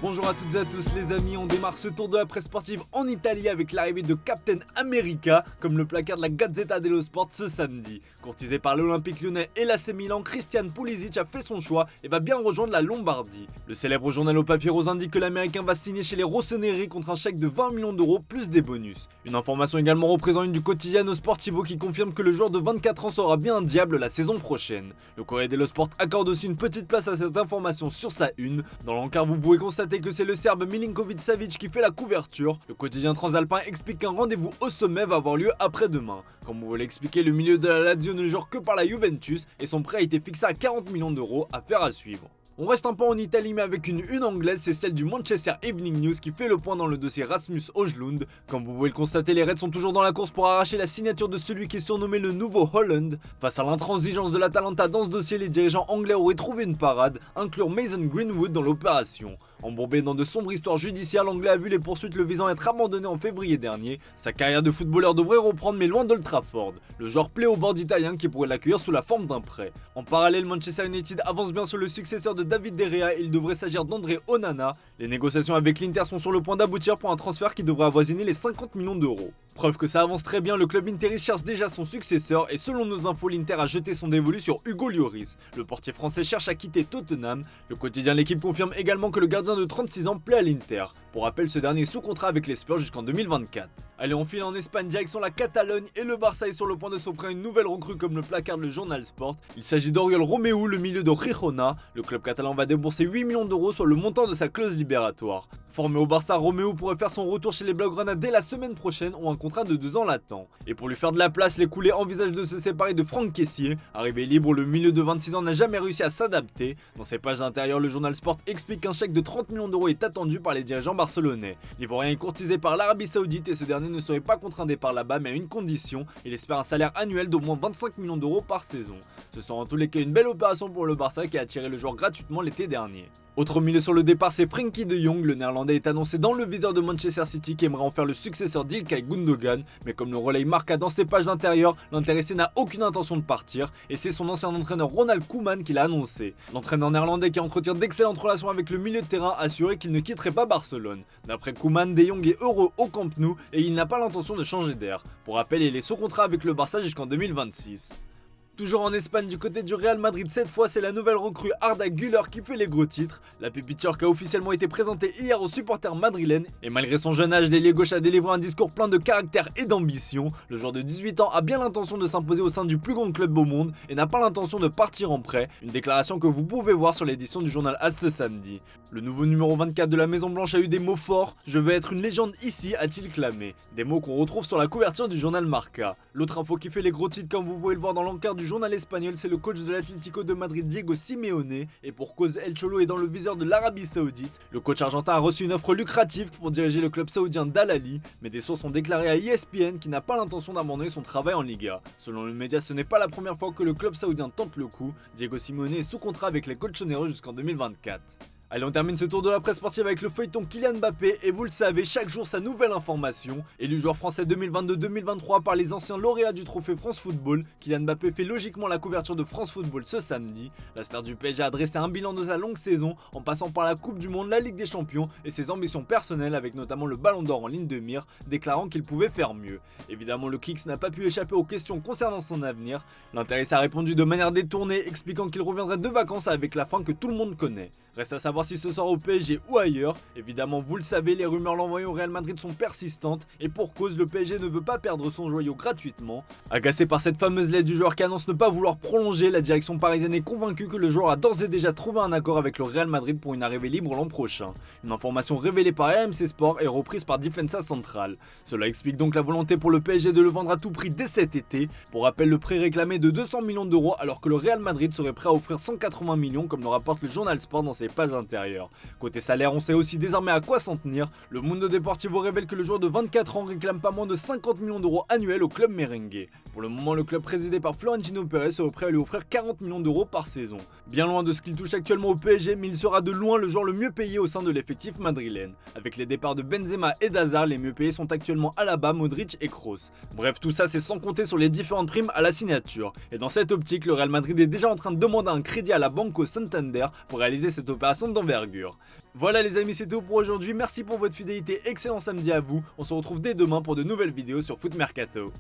Bonjour à toutes et à tous les amis, on démarre ce tour de la presse sportive en Italie avec l'arrivée de Captain America, comme le placard de la Gazzetta dello Sport ce samedi. Courtisé par l'Olympique Lyonnais et l'AC Milan, Christian Pulisic a fait son choix et va bien rejoindre la Lombardie. Le célèbre journal au papier rose indique que l'Américain va signer chez les Rossoneri contre un chèque de 20 millions d'euros plus des bonus. Une information également représentante du Quotidiano Sportivo qui confirme que le joueur de 24 ans sera bien un diable la saison prochaine. Le Corriere dello Sport accorde aussi une petite place à cette information sur sa une. Dans l'encart, vous pouvez constater que c'est le Serbe Milinkovic-Savic qui fait la couverture. Le quotidien transalpin explique qu'un rendez-vous au sommet va avoir lieu après-demain. Comme on veut l'expliquer, le milieu de la Lazio ne joue que par la Juventus et son prêt a été fixé à 40 millions d'euros, affaire à suivre. On reste un peu en Italie mais avec une anglaise, c'est celle du Manchester Evening News qui fait le point dans le dossier Rasmus Højlund. Comme vous pouvez le constater, les Reds sont toujours dans la course pour arracher la signature de celui qui est surnommé le nouveau Holland. Face à l'intransigeance de l'Atalanta dans ce dossier, les dirigeants anglais auraient trouvé une parade, inclure Mason Greenwood dans l'opération. Embourbé dans de sombres histoires judiciaires, l'anglais a vu les poursuites le visant être abandonné en février dernier. Sa carrière de footballeur devrait reprendre mais loin d'Old Trafford. Le joueur plaît au board italien qui pourrait l'accueillir sous la forme d'un prêt. En parallèle, Manchester United avance bien sur le successeur de David De Gea et il devrait s'agir d'André Onana. Les négociations avec l'Inter sont sur le point d'aboutir pour un transfert qui devrait avoisiner les 50 millions d'euros. Preuve que ça avance très bien, le club interiste cherche déjà son successeur et selon nos infos, l'Inter a jeté son dévolu sur Hugo Lloris. Le portier français cherche à quitter Tottenham. Le quotidien L'équipe confirme également que le gardien de 36 ans plaît à l'Inter. Pour rappel, ce dernier est sous contrat avec les Spurs jusqu'en 2024. Allez, on file en Espagne, direction la Catalogne et le Barça est sur le point de s'offrir une nouvelle recrue comme le placard le journal Sport. Il s'agit d'Oriol Romeu, le milieu de Girona. Le club catalan va débourser 8 millions d'euros, soit le montant de sa clause libératoire. Formé au Barça, Romeu pourrait faire son retour chez les Blaugrana dès la semaine prochaine où un contrat de 2 ans l'attend. Et pour lui faire de la place, les coulés envisagent de se séparer de Franck Kessié. Arrivé libre, le milieu de 26 ans n'a jamais réussi à s'adapter. Dans ses pages intérieures, le journal Sport explique qu'un chèque de 30 millions d'euros est attendu par les dirigeants barcelonais. L'Ivoirien est courtisé par l'Arabie Saoudite et ce dernier ne serait pas contraint un départ là-bas mais à une condition, il espère un salaire annuel d'au moins 25 millions d'euros par saison. Ce sera en tous les cas une belle opération pour le Barça qui a attiré le joueur gratuitement l'été dernier. Autre milieu sur le départ, c'est Frenkie de Jong. Le néerlandais est annoncé dans le viseur de Manchester City qui aimerait en faire le successeur d'Ilkay Gundogan, mais comme le relais marqua dans ses pages intérieures, l'intéressé n'a aucune intention de partir et c'est son ancien entraîneur Ronald Koeman qui l'a annoncé. L'entraîneur néerlandais qui entretient d'excellentes relations avec le milieu de terrain a assuré qu'il ne quitterait pas Barcelone. D'après Koeman, de Jong est heureux au Camp Nou et il n'a pas l'intention de changer d'air. Pour rappel, il est sous contrat avec le Barça jusqu'en 2026. Toujours en Espagne, du côté du Real Madrid, cette fois c'est la nouvelle recrue Arda Güler qui fait les gros titres. La pépite turque a officiellement été présentée hier aux supporters madrilènes et malgré son jeune âge, l'ailier gauche a délivré un discours plein de caractère et d'ambition. Le joueur de 18 ans a bien l'intention de s'imposer au sein du plus grand club au monde et n'a pas l'intention de partir en prêt. Une déclaration que vous pouvez voir sur l'édition du journal AS ce samedi. Le nouveau numéro 24 de la Maison Blanche a eu des mots forts. « Je veux être une légende ici », a-t-il clamé. Des mots qu'on retrouve sur la couverture du journal Marca. L'autre info qui fait les gros titres, comme vous pouvez le voir dans l'encart du journal espagnol, c'est le coach de l'Atlético de Madrid, Diego Simeone, et pour cause, El Cholo est dans le viseur de l'Arabie Saoudite. Le coach argentin a reçu une offre lucrative pour diriger le club saoudien d'Al Ahly, mais des sources ont déclaré à ESPN qu'il n'a pas l'intention d'abandonner son travail en Liga. Selon le média, ce n'est pas la première fois que le club saoudien tente le coup. Diego Simeone est sous contrat avec les Colchoneros jusqu'en 2024. Allez, on termine ce tour de la presse sportive avec le feuilleton Kylian Mbappé et vous le savez, chaque jour sa nouvelle information. Élu joueur français 2022-2023 par les anciens lauréats du trophée France Football, Kylian Mbappé fait logiquement la couverture de France Football ce samedi. La star du PSG a dressé un bilan de sa longue saison en passant par la Coupe du Monde, la Ligue des Champions et ses ambitions personnelles avec notamment le Ballon d'Or en ligne de mire, déclarant qu'il pouvait faire mieux. Évidemment, le Kicks n'a pas pu échapper aux questions concernant son avenir. L'intéressé a répondu de manière détournée, expliquant qu'il reviendrait de vacances avec la fin que tout le monde connaît. Reste à savoir si ce sera au PSG ou ailleurs. Évidemment, vous le savez, les rumeurs l'envoyant au Real Madrid sont persistantes et pour cause, le PSG ne veut pas perdre son joyau gratuitement. Agacé par cette fameuse lettre du joueur qui annonce ne pas vouloir prolonger, la direction parisienne est convaincue que le joueur a d'ores et déjà trouvé un accord avec le Real Madrid pour une arrivée libre l'an prochain. Une information révélée par RMC Sport et reprise par Defensa Central. Cela explique donc la volonté pour le PSG de le vendre à tout prix dès cet été. Pour rappel, le prix réclamé de 200 millions d'euros alors que le Real Madrid serait prêt à offrir 180 millions comme le rapporte le journal Sport dans ses pages intérieures. Côté salaire, on sait aussi désormais à quoi s'en tenir. Le Mundo Deportivo révèle que le joueur de 24 ans réclame pas moins de 50 millions d'euros annuels au club merengue. Pour le moment, le club présidé par Florentino Pérez serait prêt à lui offrir 40 millions d'euros par saison. Bien loin de ce qu'il touche actuellement au PSG, mais il sera de loin le joueur le mieux payé au sein de l'effectif madrilène. Avec les départs de Benzema et d'Hazard, les mieux payés sont actuellement Alaba, Modric et Kroos. Bref, tout ça c'est sans compter sur les différentes primes à la signature. Et dans cette optique, le Real Madrid est déjà en train de demander un crédit à la Banco Santander pour réaliser cette opération d'envergure. Voilà les amis, c'est tout pour aujourd'hui, merci pour votre fidélité, excellent samedi à vous, on se retrouve dès demain pour de nouvelles vidéos sur Foot Mercato.